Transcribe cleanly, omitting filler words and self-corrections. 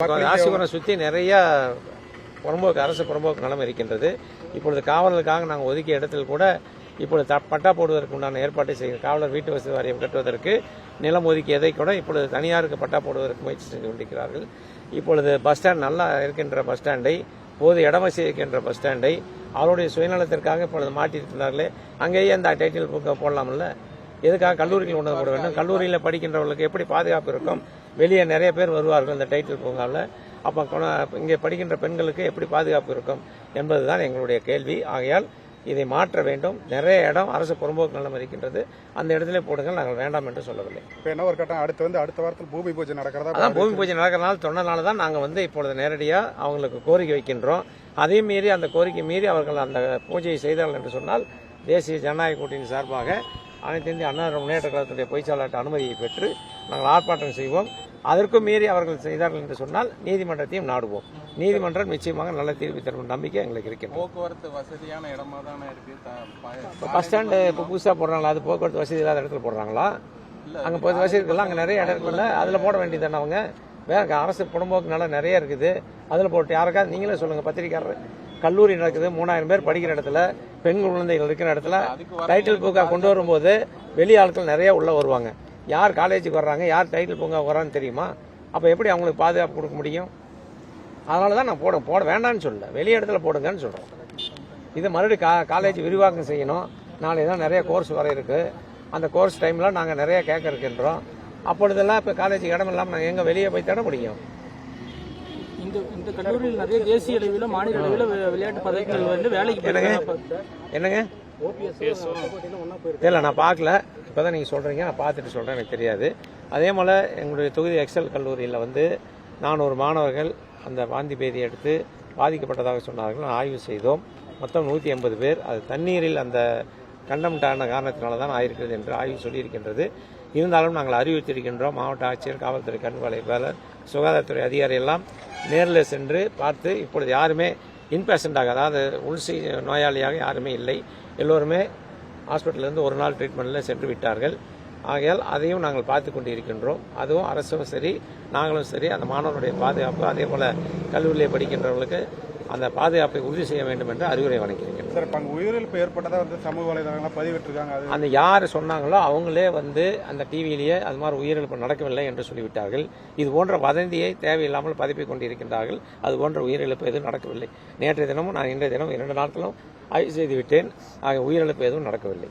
ராசிபுரம் சுற்றி நிறைய புறம்போக்கு அரசு புறம்போக்கு நிலம் இருக்கின்றது. இப்பொழுது காவலருக்காக நாங்கள் ஒதுக்கிய இடத்தில் கூட இப்பொழுது பட்டா போடுவதற்கு உண்டான ஏற்பாட்டை செய்கிறோம். காவலர் வீட்டு வசதி வாரியம் கட்டுவதற்கு நிலம் ஒதுக்கியதை கூட இப்பொழுது தனியாருக்கு பட்டா போடுவதற்கு முயற்சி செஞ்சு கொண்டிருக்கிறார்கள். இப்பொழுது பஸ் ஸ்டாண்ட் நல்லா இருக்கின்ற பஸ் ஸ்டாண்டை, போது இடவசதி இருக்கின்ற பஸ் ஸ்டாண்டை அவருடைய சுயநலத்திற்காக இப்பொழுது மாட்டியிருக்கிறார்களே, அங்கேயே அந்த டைட்டில் புக்கை போடலாம்ல. எதுக்காக கல்லூரிகள் உணவு போட வேண்டும்? கல்லூரியில் படிக்கின்றவர்களுக்கு எப்படி பாதுகாப்பு இருக்கும்? வெளியே நிறைய பேர் வருவார்கள் இந்த டைட்டில் பூங்காவில். அப்போ இங்கே படிக்கின்ற பெண்களுக்கு எப்படி பாதுகாப்பு இருக்கும் என்பதுதான் எங்களுடைய கேள்வி. ஆகையால் இதை மாற்ற வேண்டும். நிறைய இடம் அரசு புறம்போக்கு நிலம் இருக்கின்றது, அந்த இடத்துல போடுங்கள், நாங்கள் வேண்டாம் என்று சொல்லவில்லை. இப்போ என்ன ஒரு கட்டம் அடுத்த வாரத்தில் பூமி பூஜை நடக்கிறதா? அதான் பூமி பூஜை நடக்கிறனால சொன்னனால தான் நாங்கள் இப்பொழுது நேரடியாக அவங்களுக்கு கோரிக்கை வைக்கின்றோம். அதே மீறி அந்த கோரிக்கை மீறி அவர்கள் அந்த பூஜையை செய்தார்கள் என்று சொன்னால் தேசிய ஜனநாயக கூட்டணி சார்பாக அனைத்து இந்திய அண்ணா முன்னேற்ற கழகத்துடைய பொய்ச்சாளர் அனுமதியை பெற்று நாங்கள் ஆர்ப்பாட்டம் செய்வோம். அதற்கும் மீறி அவர்கள் செய்தார்கள் என்று சொன்னால் நீதிமன்றத்தையும் நாடுவோம். நீதிமன்றம் நிச்சயமாக நல்ல தீர்வு தரும் நம்பிக்கை எங்களுக்கு இருக்கிறது. போக்குவரத்து வசதியான இடமா தானே இருக்கு. பஸ் ஸ்டாண்டு இப்போ புதுசாக போடுறாங்களா? அது போக்குவரத்து வசதி இல்லாத இடத்துல போடுறாங்களா? அங்கே போய் வசதி இருக்குல்ல, அங்கே நிறைய இடம் இருக்குல்ல, அதில் போட வேண்டியதானே அவங்க. வேற அரசு புறம்போக்கு நிலம் நிறைய இருக்குது, அதில் போட்டு யாருக்காவது நீங்களே சொல்லுங்க. பத்திரிக்கையாளர் கல்லூரி நடக்குது, 3000 பேர் படிக்கிற இடத்துல, பெண் குழந்தைகள் இருக்கிற இடத்துல டைட்டில் பூங்கா கொண்டு வரும்போது வெளி ஆட்கள் நிறைய உள்ள வருவாங்க. யார் காலேஜுக்கு வர்றாங்க, யார் டைட்டில் பூங்கா வர்றான்னு தெரியுமா? அப்போ எப்படி அவங்களுக்கு பாதுகாப்பு கொடுக்க முடியும்? அதனால தான் நான் போட வேண்டாம்னு சொல்லல, வெளி இடத்துல போடுங்கன்னு சொல்கிறோம். இது மறுபடியும் காலேஜ் விரிவாக்கம் செய்யணும். நாளை தான் நிறைய கோர்ஸ் வர இருக்கு. அந்த கோர்ஸ் டைமில் நாங்கள் நிறைய கேட்க இருக்கின்றோம். அப்பொழுதெல்லாம் இப்போ காலேஜுக்கு இடம் இல்லாமல் நாங்கள் எங்கே வெளியே போய் தேட முடியும்? இந்த கல்லூரியில் நிறைய தேசிய அளவில் மாநில அளவில் விளையாட்டு பதக்கங்கள் வந்து வேலைக்கு என்னங்க இல்லை, நான் பார்க்கல. இப்போதான் நீங்கள் சொல்கிறீங்க, நான் பார்த்துட்டு சொல்கிறேன், எனக்கு தெரியாது. அதே போல் எங்களுடைய தொகுதி எக்ஸல் கல்லூரியில் 400 மாணவர்கள் அந்த வாந்தி பேதி எடுத்து பாதிக்கப்பட்டதாக சொன்னார்கள். ஆய்வு செய்தோம். மொத்தம் 180 பேர். அது தண்ணீரில் அந்த கண்டம்டான காரணத்தினால தான் ஆயிருக்கிறது என்று ஆய்வு சொல்லியிருக்கின்றது. இருந்தாலும் நாங்கள் அறிவித்திருக்கின்றோம். மாவட்ட ஆட்சியர், காவல்துறை கண்காணிப்பாளர், சுகாதாரத்துறை அதிகாரி எல்லாம் நேரில் சென்று பார்த்து இப்பொழுது யாருமே இன்பேஷண்டாக, அதாவது உள்சி நோயாளியாக யாருமே இல்லை. எல்லோருமே ஹாஸ்பிட்டலிருந்து ஒரு நாள் ட்ரீட்மெண்ட்டில் சென்று விட்டார்கள். ஆகையால் அதையும் நாங்கள் பார்த்து கொண்டு இருக்கின்றோம். அதுவும் அரசும் சரி, நாங்களும் சரி, அந்த மாணவர்களுடைய பாதுகாப்பு, அதே போல் கல்லூரியில் படிக்கின்றவர்களுக்கு அந்த பாதுகாப்பை உறுதி செய்ய வேண்டும் என்று அறிவுரை வழங்கியிருக்கின்றனர். சார், இப்போ உயிரிழப்பு ஏற்பட்டதாக சமூக வலைதளங்கள்லாம் பதிவிட்டிருக்காங்க. அந்த யார் சொன்னாங்களோ அவங்களே அந்த டிவியிலேயே அது மாதிரி உயிரிழப்பு நடக்கவில்லை என்று சொல்லிவிட்டார்கள். இது போன்ற வதந்தியை தேவையில்லாமல் பரப்பிக் கொண்டிருக்கின்றார்கள். அது போன்ற உயிரிழப்பு எதுவும் நடக்கவில்லை. நேற்றைய தினமும் நான் இன்றைய தினம் 2 நாட்களும் ஆய்வு செய்து விட்டேன். ஆக உயிரிழப்பு எதுவும் நடக்கவில்லை.